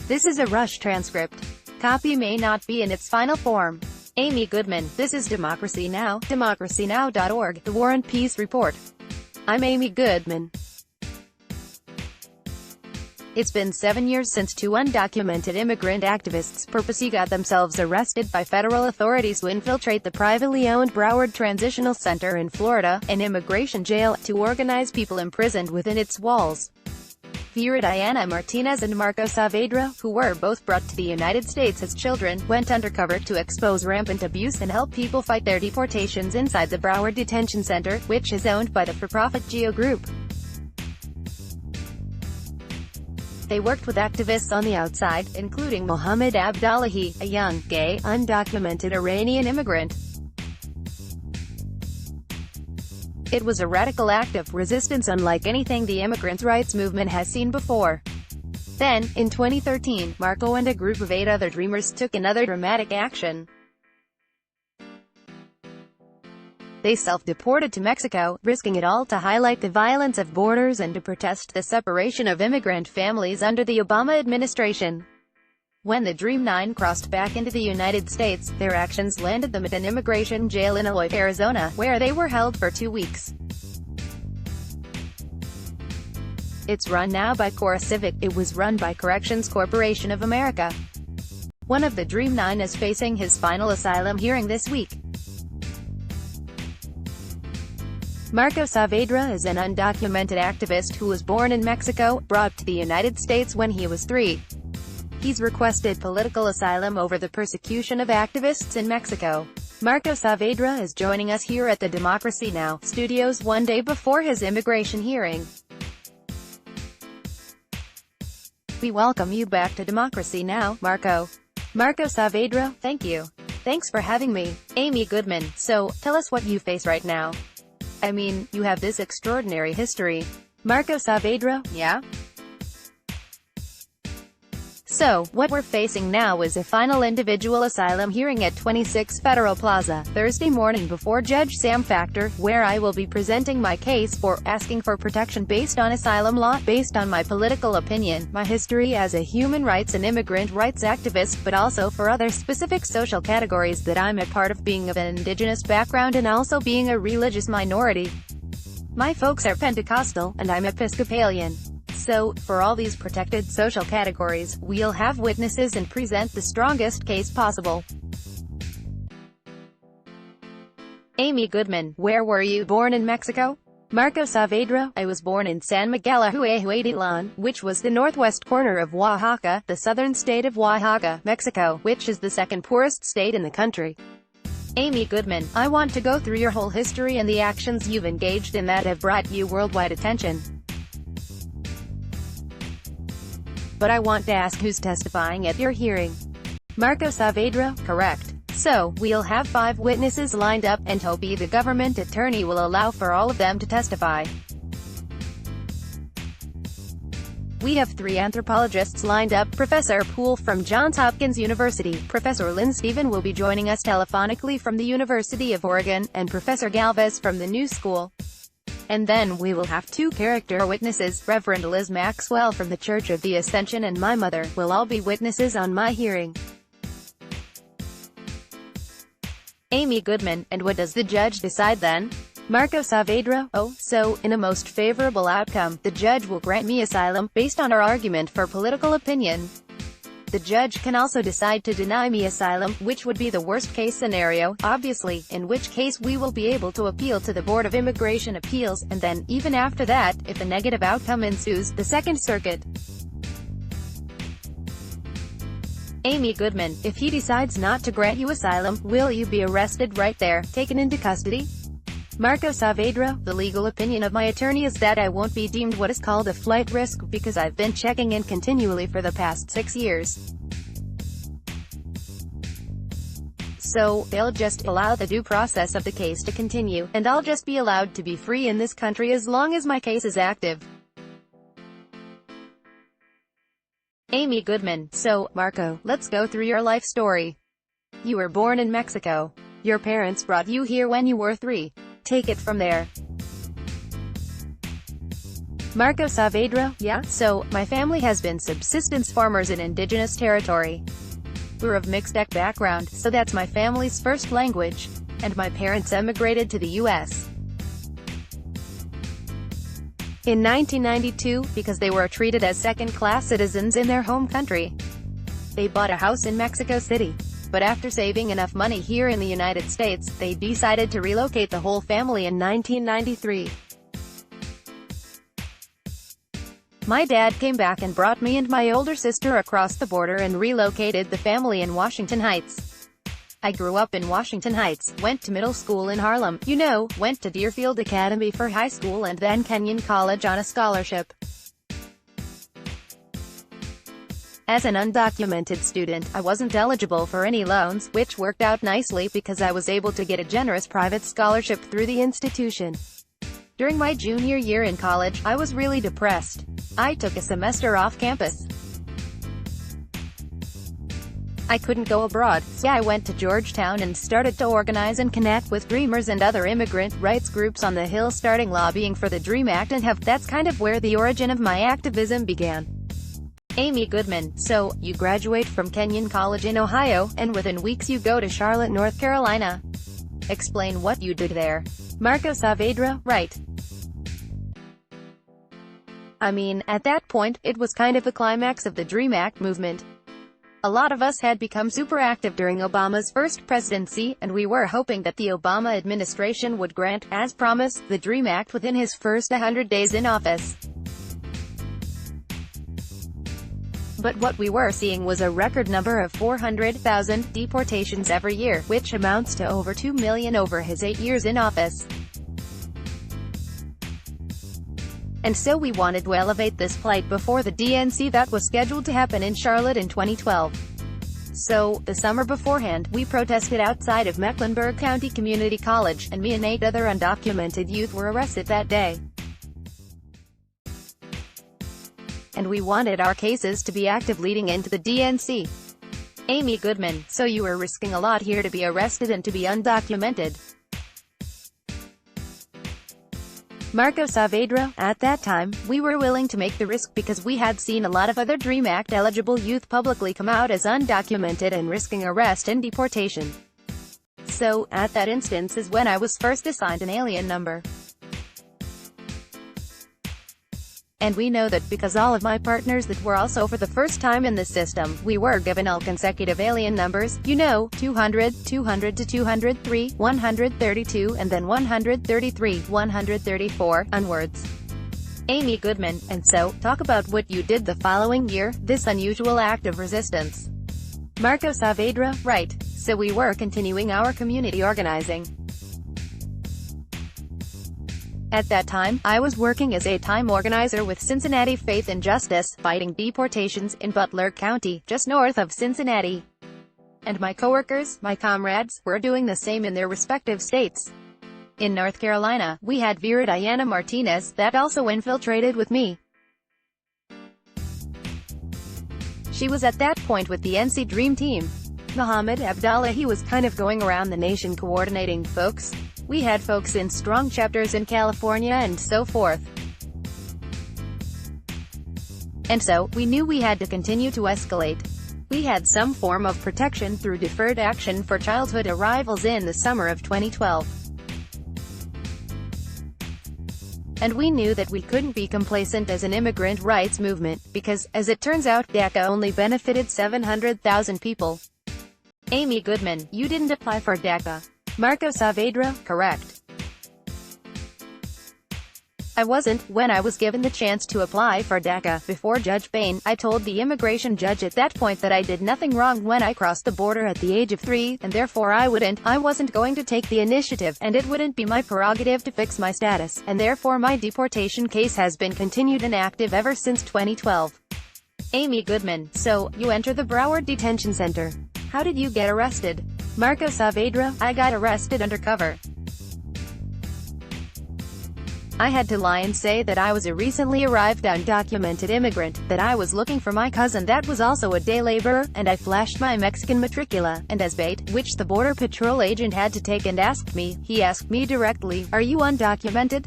This is a rush transcript. Copy may not be in its final form. Amy Goodman. This is Democracy Now!, democracynow.org, The War and Peace Report. I'm Amy Goodman. It's been 7 years since two undocumented immigrant activists purposely got themselves arrested by federal authorities to infiltrate the privately owned Broward Transitional Center in Florida, an immigration jail, to organize people imprisoned within its walls. Vera Diana Martinez and Marco Saavedra, who were both brought to the United States as children, went undercover to expose rampant abuse and help people fight their deportations inside the Broward Detention Center, which is owned by the for-profit GEO Group. They worked with activists on the outside, including Mohammed Abdullahi, a young, gay, undocumented Iranian immigrant. It was a radical act of resistance unlike anything the immigrants' rights movement has seen before. Then, in 2013, Marco and a group of 8 other dreamers took another dramatic action. They self-deported to Mexico, risking it all to highlight the violence of borders and to protest the separation of immigrant families under the Obama administration. When the Dream 9 crossed back into the United States, their actions landed them at an immigration jail in Eloy, Arizona, where they were held for 2 weeks. It's run now by Cora Civic. It was run by Corrections Corporation of America. One of the Dream 9 is facing his final asylum hearing this week. Marco Saavedra is an undocumented activist who was born in Mexico, brought to the United States when he was 3. He's requested political asylum over the persecution of activists in Mexico. Marco Saavedra is joining us here at the Democracy Now! Studios 1 day before his immigration hearing. We welcome you back to Democracy Now!, Marco. Marco Saavedra, thank you. Thanks for having me. Amy Goodman, so, tell us what you face right now. I mean, you have this extraordinary history. Marco Saavedra, yeah? So, what we're facing now is a final individual asylum hearing at 26 Federal Plaza, Thursday morning before Judge Sam Factor, where I will be presenting my case for asking for protection based on asylum law, based on my political opinion, my history as a human rights and immigrant rights activist, but also for other specific social categories that I'm a part of, being of an indigenous background and also being a religious minority. My folks are Pentecostal, and I'm Episcopalian. So, for all these protected social categories, we'll have witnesses and present the strongest case possible. Amy Goodman, where were you born in Mexico? Marco Saavedra, I was born in San Miguel Huehuetitlan, which was the northwest corner of Oaxaca, the southern state of Oaxaca, Mexico, which is the second poorest state in the country. Amy Goodman, I want to go through your whole history and the actions you've engaged in that have brought you worldwide attention. But I want to ask who's testifying at your hearing. Marco Saavedra, correct. So, we'll have 5 witnesses lined up, and Toby the government attorney will allow for all of them to testify. We have 3 anthropologists lined up, Professor Poole from Johns Hopkins University, Professor Lynn Stephen will be joining us telephonically from the University of Oregon, and Professor Galvez from the New School. And then we will have 2 character witnesses, Reverend Liz Maxwell from the Church of the Ascension and my mother, will all be witnesses on my hearing. Amy Goodman, and what does the judge decide then? Marco Saavedra, oh, so, in a most favorable outcome, the judge will grant me asylum, based on our argument for political opinion. The judge can also decide to deny me asylum, which would be the worst-case scenario, obviously, in which case we will be able to appeal to the Board of Immigration Appeals, and then, even after that, if a negative outcome ensues, the Second Circuit. Amy Goodman, if he decides not to grant you asylum, will you be arrested right there, taken into custody? Marco Saavedra, the legal opinion of my attorney is that I won't be deemed what is called a flight risk, because I've been checking in continually for the past 6 years. So, they'll just allow the due process of the case to continue, and I'll just be allowed to be free in this country as long as my case is active. Amy Goodman, so, Marco, let's go through your life story. You were born in Mexico. Your parents brought you here when you were 3. Take it from there. Marco Saavedra, yeah, so, my family has been subsistence farmers in indigenous territory. We're of mixed background, so that's my family's first language. And my parents emigrated to the U.S. in 1992, because they were treated as second-class citizens in their home country. They bought a house in Mexico City. But after saving enough money here in the United States, they decided to relocate the whole family in 1993. My dad came back and brought me and my older sister across the border and relocated the family in Washington Heights. I grew up in Washington Heights, went to middle school in Harlem, went to Deerfield Academy for high school and then Kenyon College on a scholarship. As an undocumented student, I wasn't eligible for any loans, which worked out nicely because I was able to get a generous private scholarship through the institution. During my junior year in college, I was really depressed. I took a semester off campus. I couldn't go abroad, so I went to Georgetown and started to organize and connect with Dreamers and other immigrant rights groups on the Hill, starting lobbying for the DREAM Act, and that's kind of where the origin of my activism began. Amy Goodman, so, you graduate from Kenyon College in Ohio, and within weeks you go to Charlotte, North Carolina. Explain what you did there. Marco Saavedra, right. I mean, at that point, it was kind of the climax of the DREAM Act movement. A lot of us had become super active during Obama's first presidency, and we were hoping that the Obama administration would grant, as promised, the DREAM Act within his first 100 days in office. But what we were seeing was a record number of 400,000 deportations every year, which amounts to over 2 million over his 8 years in office. And so we wanted to elevate this plight before the DNC that was scheduled to happen in Charlotte in 2012. So, the summer beforehand, we protested outside of Mecklenburg County Community College, and me and 8 other undocumented youth were arrested that day. And we wanted our cases to be active leading into the DNC. Amy Goodman, so you were risking a lot here to be arrested and to be undocumented. Marco Saavedra, at that time, we were willing to make the risk because we had seen a lot of other DREAM Act eligible youth publicly come out as undocumented and risking arrest and deportation. So, at that instance is when I was first assigned an alien number. And we know that because all of my partners that were also for the first time in the system, we were given all consecutive alien numbers, 200, 200 to 203, 132, and then 133, 134, onwards. Amy Goodman, and so, talk about what you did the following year, this unusual act of resistance. Marco Saavedra, right. So we were continuing our community organizing. At that time, I was working as a time organizer with Cincinnati Faith and Justice, fighting deportations in Butler County, just north of Cincinnati. And my coworkers, my comrades, were doing the same in their respective states. In North Carolina, we had Vera Diana Martinez, that also infiltrated with me. She was at that point with the NC Dream Team. Muhammad Abdallah, he was kind of going around the nation coordinating folks. We had folks in strong chapters in California and so forth. And so, we knew we had to continue to escalate. We had some form of protection through deferred action for childhood arrivals in the summer of 2012. And we knew that we couldn't be complacent as an immigrant rights movement, because, as it turns out, DACA only benefited 700,000 people. Amy Goodman, you didn't apply for DACA. Marco Saavedra, correct. I wasn't. When I was given the chance to apply for DACA, before Judge Bain, I told the immigration judge at that point that I did nothing wrong when I crossed the border at the age of 3, and therefore I wasn't going to take the initiative, and it wouldn't be my prerogative to fix my status, and therefore my deportation case has been continued and active ever since 2012. Amy Goodman, so, you enter the Broward Detention Center. How did you get arrested? Marco Saavedra, I got arrested undercover. I had to lie and say that I was a recently arrived undocumented immigrant, that I was looking for my cousin that was also a day laborer, and I flashed my Mexican matricula, and as bait, which the Border Patrol agent had to take and he asked me directly, "Are you undocumented?"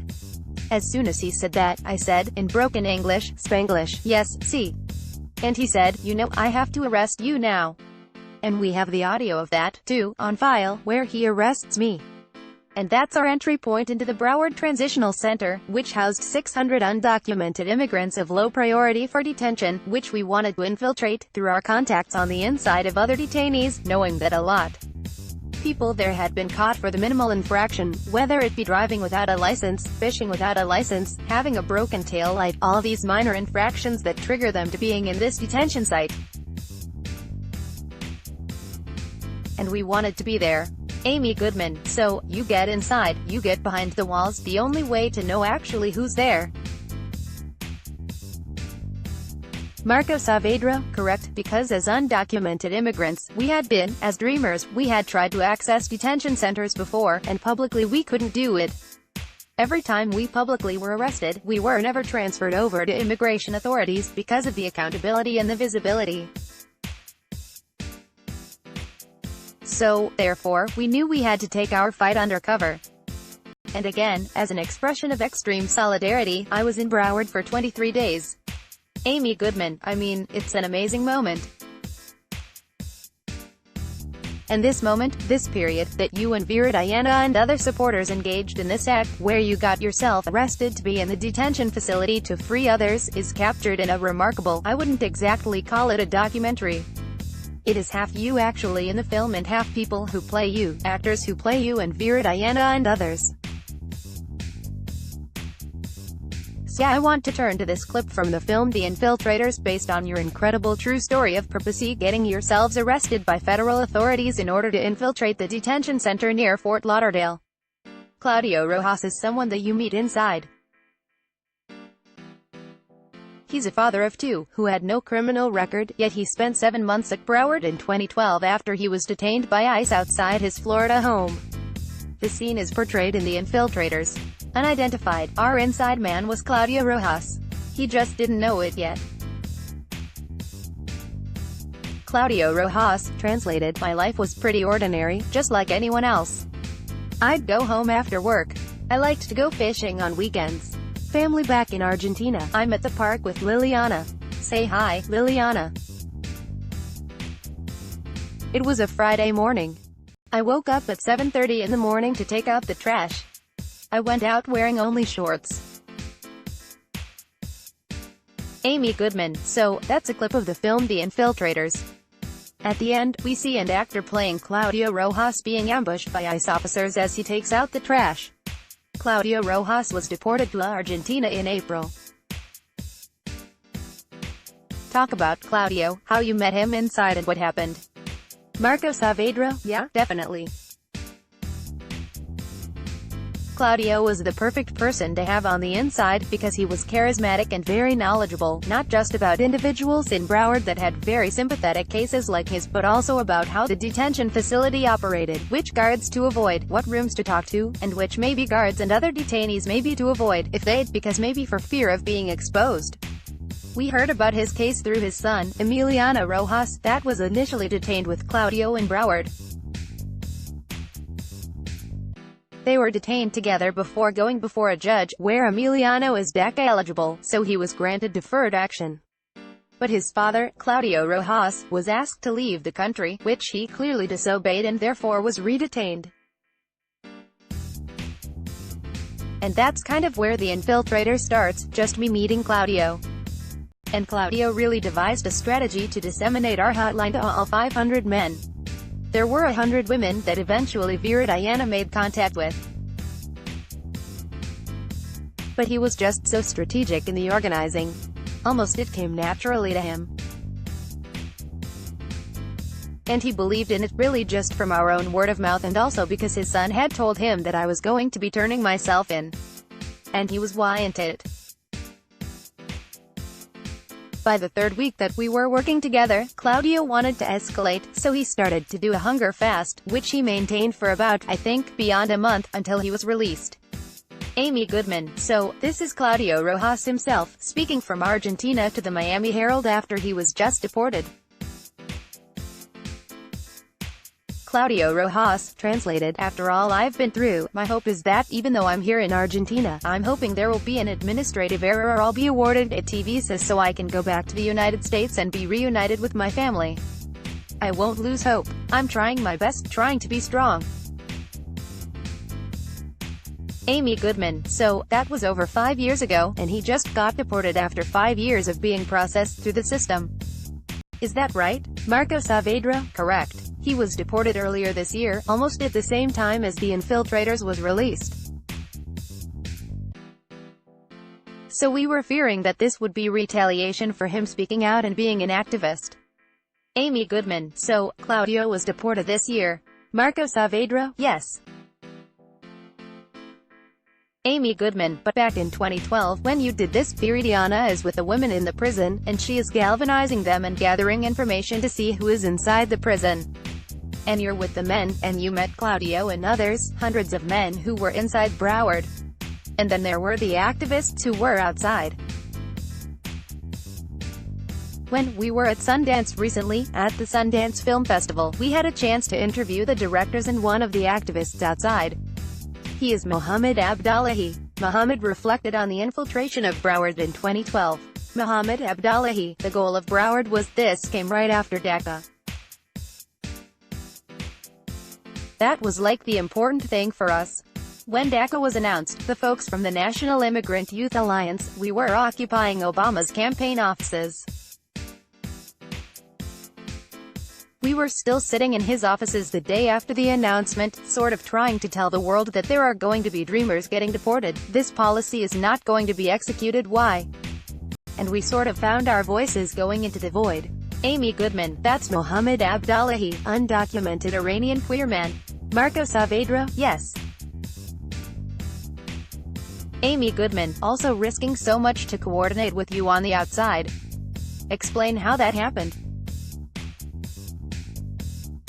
As soon as he said that, I said, in broken English, Spanglish, yes, see. And he said, you know, I have to arrest you now. And we have the audio of that, too, on file, where he arrests me. And that's our entry point into the Broward Transitional Center, which housed 600 undocumented immigrants of low priority for detention, which we wanted to infiltrate, through our contacts on the inside of other detainees, knowing that a lot people there had been caught for the minimal infraction, whether it be driving without a license, fishing without a license, having a broken tail light, all these minor infractions that trigger them to being in this detention site. And we wanted to be there. Amy Goodman. So, you get inside, you get behind the walls, the only way to know actually who's there. Marco Saavedra, correct, because as undocumented immigrants, we had been, as dreamers, we had tried to access detention centers before, and publicly we couldn't do it. Every time we publicly were arrested, we were never transferred over to immigration authorities, because of the accountability and the visibility. So, therefore, we knew we had to take our fight undercover. And again, as an expression of extreme solidarity, I was in Broward for 23 days. Amy Goodman, I mean, it's an amazing moment. And this moment, this period, that you and Vera Diana and other supporters engaged in this act, where you got yourself arrested to be in the detention facility to free others, is captured in a remarkable, I wouldn't exactly call it a documentary. It is half you actually in the film and half people who play you, actors who play you and Vera Diana and others. So I want to turn to this clip from the film The Infiltrators, based on your incredible true story of purposely getting yourselves arrested by federal authorities in order to infiltrate the detention center near Fort Lauderdale. Claudio Rojas is someone that you meet inside. He's a father of two, who had no criminal record, yet he spent 7 months at Broward in 2012 after he was detained by ICE outside his Florida home. The scene is portrayed in The Infiltrators. Unidentified, our inside man was Claudio Rojas. He just didn't know it yet. Claudio Rojas, translated, my life was pretty ordinary, just like anyone else. I'd go home after work. I liked to go fishing on weekends. Family back in Argentina. I'm at the park with Liliana. Say hi, Liliana. It was a Friday morning. I woke up at 7:30 in the morning to take out the trash. I went out wearing only shorts. Amy Goodman. So, that's a clip of the film The Infiltrators. At the end, we see an actor playing Claudio Rojas being ambushed by ICE officers as he takes out the trash. Claudio Rojas was deported to Argentina in April. Talk about Claudio, how you met him inside and what happened. Marco Saavedra, yeah, definitely. Claudio was the perfect person to have on the inside, because he was charismatic and very knowledgeable, not just about individuals in Broward that had very sympathetic cases like his, but also about how the detention facility operated, which guards to avoid, what rooms to talk to, and which maybe guards and other detainees maybe to avoid, if they'd, because maybe for fear of being exposed. We heard about his case through his son, Emiliano Rojas, that was initially detained with Claudio in Broward. They were detained together before going before a judge, where Emiliano is DACA eligible, so he was granted deferred action. But his father, Claudio Rojas, was asked to leave the country, which he clearly disobeyed and therefore was redetained. And that's kind of where The Infiltrator starts, just me meeting Claudio. And Claudio really devised a strategy to disseminate our hotline to all 500 men. There were 100 women that eventually Vera Diana made contact with. But he was just so strategic in the organizing. Almost it came naturally to him. And he believed in it really just from our own word of mouth, and also because his son had told him that I was going to be turning myself in. And he was into it. By the third week that we were working together, Claudio wanted to escalate, so he started to do a hunger fast, which he maintained for about, I think, beyond a month, until he was released. Amy Goodman. So, this is Claudio Rojas himself, speaking from Argentina to the Miami Herald after he was just deported. Claudio Rojas, translated, after all I've been through, my hope is that, even though I'm here in Argentina, I'm hoping there will be an administrative error or I'll be awarded a T visa so I can go back to the United States and be reunited with my family. I won't lose hope. I'm trying my best, trying to be strong. Amy Goodman. So, that was over 5 years ago, and he just got deported after 5 years of being processed through the system. Is that right? Marco Saavedra? Correct. He was deported earlier this year, almost at the same time as The Infiltrators was released. So we were fearing that this would be retaliation for him speaking out and being an activist. Amy Goodman. So, Claudio was deported this year. Marco Saavedra? Yes. Amy Goodman, but back in 2012, when you did this, Viridiana is with the women in the prison, and she is galvanizing them and gathering information to see who is inside the prison. And you're with the men, and you met Claudio and others, hundreds of men who were inside Broward. And then there were the activists who were outside. When we were at Sundance recently, at the Sundance Film Festival, we had a chance to interview the directors and one of the activists outside. He is Mohammed Abdullahi. Mohammed reflected on the infiltration of Broward in 2012. Mohammed Abdullahi, the goal of Broward was this came right after DACA. That was like the important thing for us. When DACA was announced, the folks from the National Immigrant Youth Alliance, we were occupying Obama's campaign offices. We were still sitting in his offices the day after the announcement, sort of trying to tell the world that there are going to be dreamers getting deported. This policy is not going to be executed. Why? And we sort of found our voices going into the void. Amy Goodman. That's Mohammed Abdullahi, undocumented Iranian queer man. Marco Saavedra? Yes. Amy Goodman. Also risking so much to coordinate with you on the outside. Explain how that happened.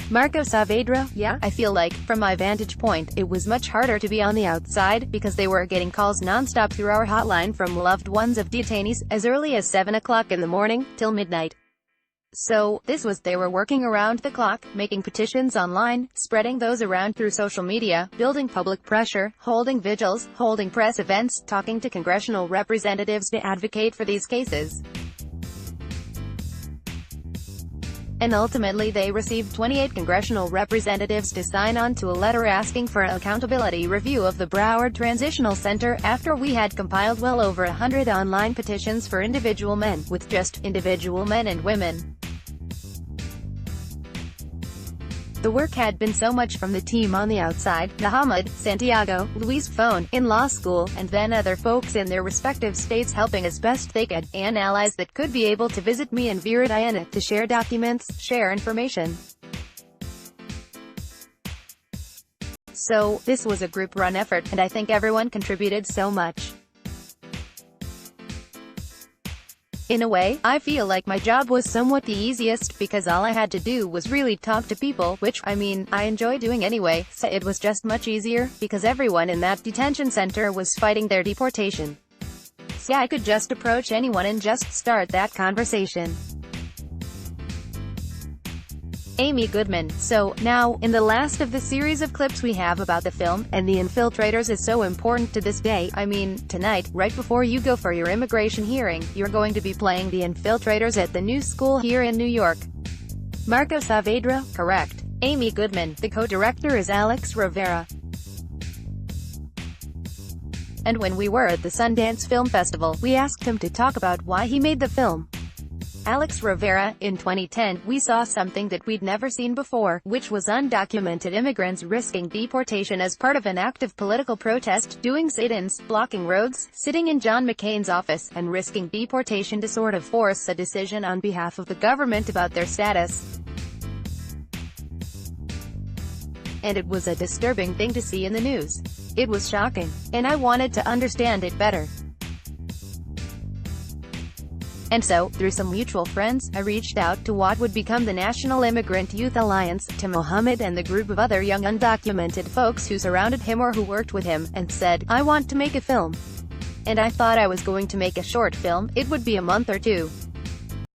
Marco Saavedra. Yeah, I feel like, from my vantage point, it was much harder to be on the outside, because they were getting calls non-stop through our hotline from loved ones of detainees, as early as 7 o'clock in the morning, till midnight. So, they were working around the clock, making petitions online, spreading those around through social media, building public pressure, holding vigils, holding press events, talking to congressional representatives to advocate for these cases. And ultimately they received 28 congressional representatives to sign on to a letter asking for an accountability review of the Broward Transitional Center, after we had compiled well over 100 online petitions for individual men, with just individual men and women. The work had been so much from the team on the outside, Muhammad, Santiago, Luis Fone, in law school, and then other folks in their respective states helping as best they could, and allies that could be able to visit me and Viridiana to share documents, share information. So, this was a group-run effort, and I think everyone contributed so much. In a way, I feel like my job was somewhat the easiest, because all I had to do was really talk to people, which, I mean, I enjoy doing anyway, so it was just much easier, because everyone in that detention center was fighting their deportation. So I could just approach anyone and just start that conversation. Amy Goodman. So, now, in the last of the series of clips we have about the film, and The Infiltrators is so important to this day, I mean, tonight, right before you go for your immigration hearing, you're going to be playing The Infiltrators at the new school here in New York. Marco Saavedra? Correct. Amy Goodman. The co-director is Alex Rivera. And when we were at the Sundance Film Festival, we asked him to talk about why he made the film. Alex Rivera. In 2010, we saw something that we'd never seen before, which was undocumented immigrants risking deportation as part of an active political protest, doing sit-ins, blocking roads, sitting in John McCain's office, and risking deportation to sort of force a decision on behalf of the government about their status. And it was a disturbing thing to see in the news. It was shocking. And I wanted to understand it better. And so, through some mutual friends, I reached out to what would become the National Immigrant Youth Alliance, to Mohammed and the group of other young undocumented folks who surrounded him or who worked with him, and said, I want to make a film. And I thought I was going to make a short film, it would be a month or two.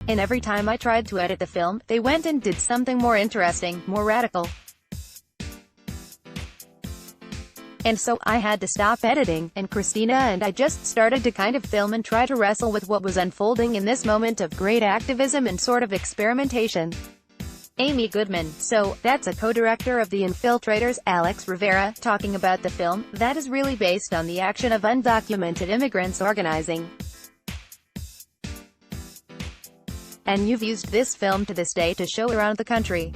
And every time I tried to edit the film, they went and did something more interesting, more radical. And so I had to stop editing, and Christina and I just started to kind of film and try to wrestle with what was unfolding in this moment of great activism and sort of experimentation. Amy Goodman, so, that's a co-director of The Infiltrators, Alex Rivera, talking about the film, that is really based on the action of undocumented immigrants organizing. And you've used this film to this day to show around the country.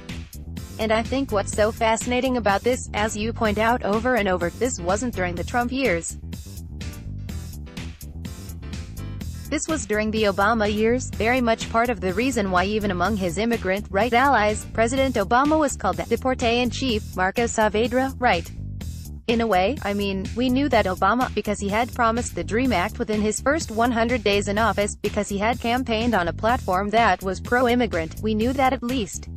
And I think what's so fascinating about this, as you point out over and over, this wasn't during the Trump years. This was during the Obama years, very much part of the reason why even among his immigrant right allies, President Obama was called the Deportation chief, Marco Saavedra, right? In a way, I mean, we knew that Obama, because he had promised the DREAM Act within his first 100 days in office, because he had campaigned on a platform that was pro-immigrant, we knew that at least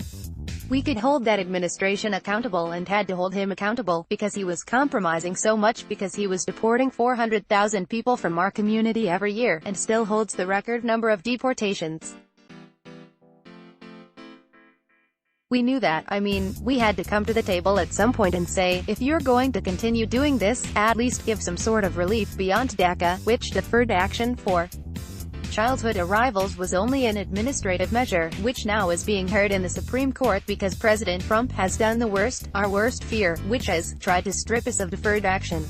we could hold that administration accountable, and had to hold him accountable, because he was compromising so much, because he was deporting 400,000 people from our community every year, and still holds the record number of deportations. We knew that, I mean, we had to come to the table at some point and say, if you're going to continue doing this, at least give some sort of relief beyond DACA, which deferred action for childhood arrivals was only an administrative measure, which now is being heard in the Supreme Court because President Trump has done the worst, our worst fear, which has tried to strip us of deferred action.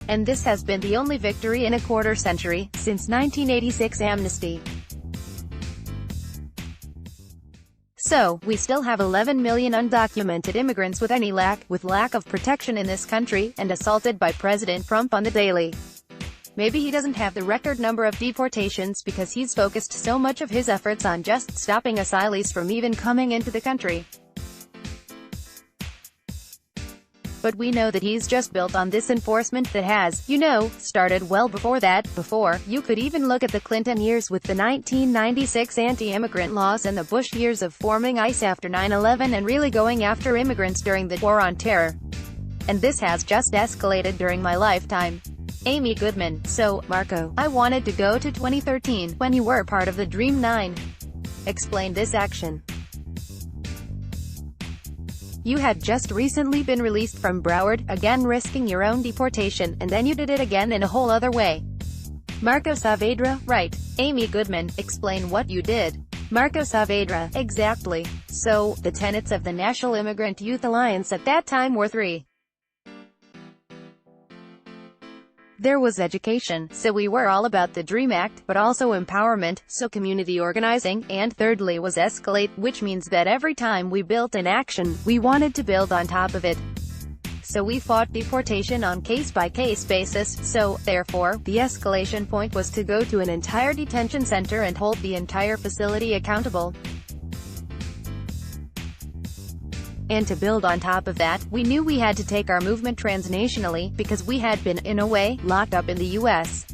And this has been the only victory in a quarter century, since 1986 amnesty. So, we still have 11 million undocumented immigrants with lack of protection in this country, and assaulted by President Trump on the daily. Maybe he doesn't have the record number of deportations because he's focused so much of his efforts on just stopping asylees from even coming into the country. But we know that he's just built on this enforcement that has, you know, started well before that. Before, you could even look at the Clinton years with the 1996 anti-immigrant laws and the Bush years of forming ICE after 9/11 and really going after immigrants during the War on Terror. And this has just escalated during my lifetime. Amy Goodman, so, Marco, I wanted to go to 2013, when you were part of the Dream 9. Explain this action. You had just recently been released from Broward, again risking your own deportation, and then you did it again in a whole other way. Marco Saavedra, right. Amy Goodman, explain what you did. Marco Saavedra, exactly. So, the tenets of the National Immigrant Youth Alliance at that time were three. There was education, so we were all about the DREAM Act, but also empowerment, so community organizing, and thirdly was escalate, which means that every time we built an action, we wanted to build on top of it. So we fought deportation on case-by-case basis, so, therefore, the escalation point was to go to an entire detention center and hold the entire facility accountable. And to build on top of that, we knew we had to take our movement transnationally, because we had been, in a way, locked up in the U.S.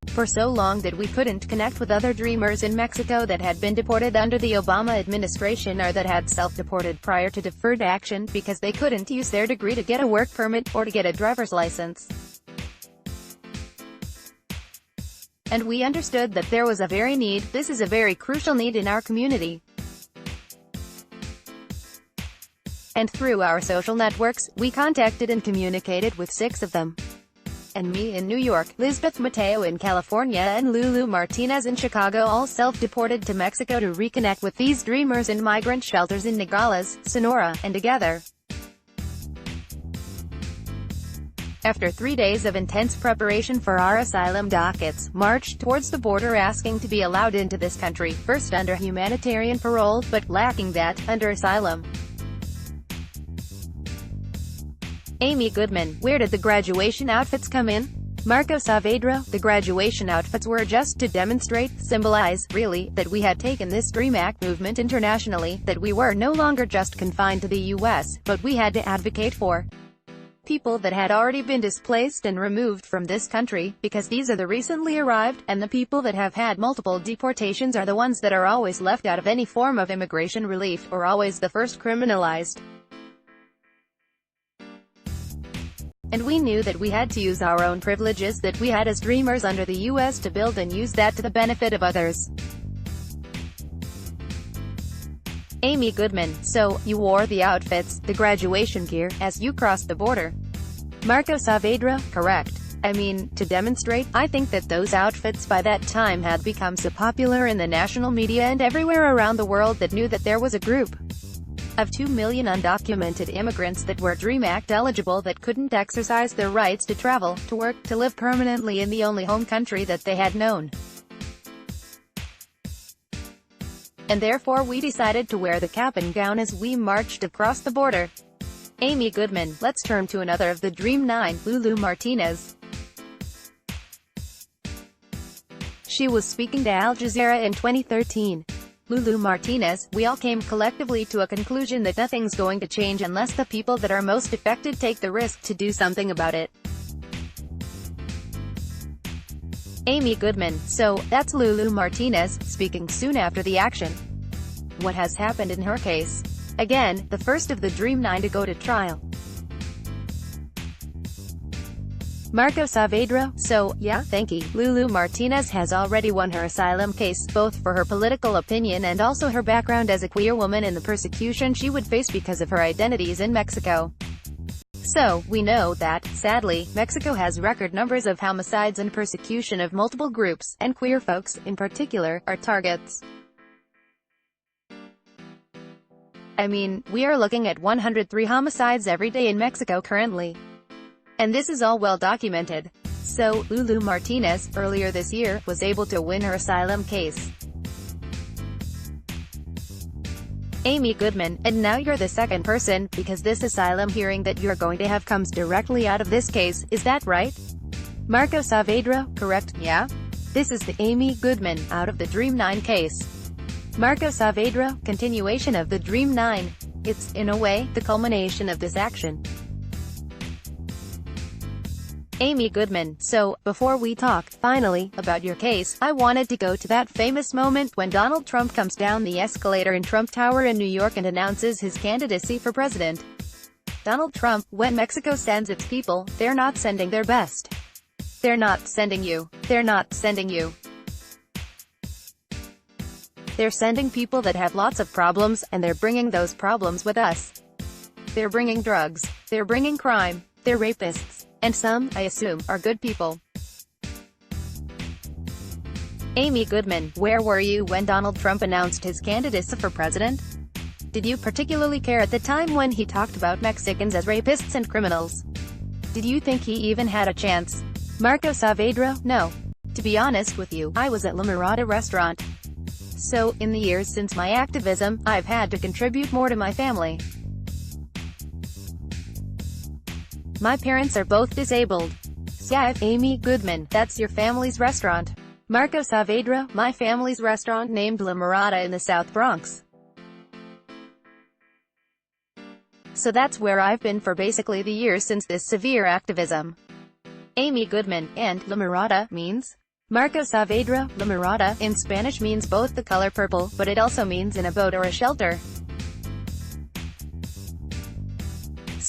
for so long that we couldn't connect with other dreamers in Mexico that had been deported under the Obama administration or that had self-deported prior to deferred action, because they couldn't use their degree to get a work permit, or to get a driver's license. And we understood that there was a this is a very crucial need in our community. And through our social networks, we contacted and communicated with 6 of them. And me in New York, Lisbeth Mateo in California and Lulu Martinez in Chicago all self-deported to Mexico to reconnect with these dreamers in migrant shelters in Nogales, Sonora, and together. After 3 days of intense preparation for our asylum dockets, marched towards the border asking to be allowed into this country, first under humanitarian parole, but, lacking that, under asylum. Amy Goodman, where did the graduation outfits come in? Marco Saavedra, the graduation outfits were just to demonstrate, symbolize, really, that we had taken this DREAM Act movement internationally, that we were no longer just confined to the U.S., but we had to advocate for people that had already been displaced and removed from this country, because these are the recently arrived, and the people that have had multiple deportations are the ones that are always left out of any form of immigration relief, or always the first criminalized. And we knew that we had to use our own privileges that we had as dreamers under the U.S. to build and use that to the benefit of others. Amy Goodman: so, you wore the outfits, the graduation gear, as you crossed the border? Marco Saavedra: correct. I mean, to demonstrate, I think that those outfits by that time had become so popular in the national media and everywhere around the world that knew that there was a group of 2 million undocumented immigrants that were DREAM Act eligible that couldn't exercise their rights to travel, to work, to live permanently in the only home country that they had known. And therefore we decided to wear the cap and gown as we marched across the border. Amy Goodman. Let's turn to another of the Dream 9, Lulu Martinez. She was speaking to Al Jazeera in 2013. Lulu Martinez: we all came collectively to a conclusion that nothing's going to change unless the people that are most affected take the risk to do something about it. Amy Goodman: so, that's Lulu Martinez, speaking soon after the action. What has happened in her case? Again, the first of the Dream 9 to go to trial. Marco Saavedra: so, yeah, thank you. Lulu Martinez has already won her asylum case, both for her political opinion and also her background as a queer woman and the persecution she would face because of her identities in Mexico. So, we know that, sadly, Mexico has record numbers of homicides and persecution of multiple groups, and queer folks, in particular, are targets. I mean, we are looking at 103 homicides every day in Mexico currently. And this is all well documented. So, Lulu Martinez, earlier this year, was able to win her asylum case. Amy Goodman: and now you're the second person, because this asylum hearing that you're going to have comes directly out of this case, is that right? Marco Saavedra: correct, yeah. This is the Amy Goodman, out of the Dream 9 case. Marco Saavedra: continuation of the Dream 9. It's, in a way, the culmination of this action. Amy Goodman: so, before we talk, finally, about your case, I wanted to go to that famous moment when Donald Trump comes down the escalator in Trump Tower in New York and announces his candidacy for president. Donald Trump: when Mexico sends its people, they're not sending their best. They're not sending you. They're not sending you. They're sending people that have lots of problems, and they're bringing those problems with us. They're bringing drugs. They're bringing crime. They're rapists. And some, I assume, are good people. Amy Goodman: where were you when Donald Trump announced his candidacy for president? Did you particularly care at the time when he talked about Mexicans as rapists and criminals? Did you think he even had a chance? Marco Saavedra: no. To be honest with you, I was at La Mirada restaurant. So, in the years since my activism, I've had to contribute more to my family. My parents are both disabled. Yeah. Amy Goodman: that's your family's restaurant? Marco Saavedra: my family's restaurant named La Mirada in the South Bronx. So that's where I've been for basically the years since this severe activism. Amy Goodman: and La Mirada means? Marco Saavedra: La Mirada, in Spanish, means both the color purple, but it also means in a boat or a shelter.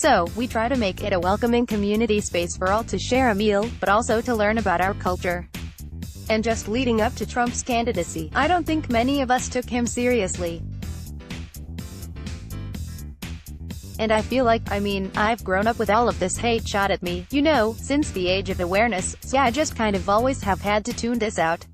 So, we try to make it a welcoming community space for all to share a meal, but also to learn about our culture. And just leading up to Trump's candidacy, I don't think many of us took him seriously. And I feel like, I've grown up with all of this hate shot at me, you know, since the age of awareness, so I just kind of always have had to tune this out.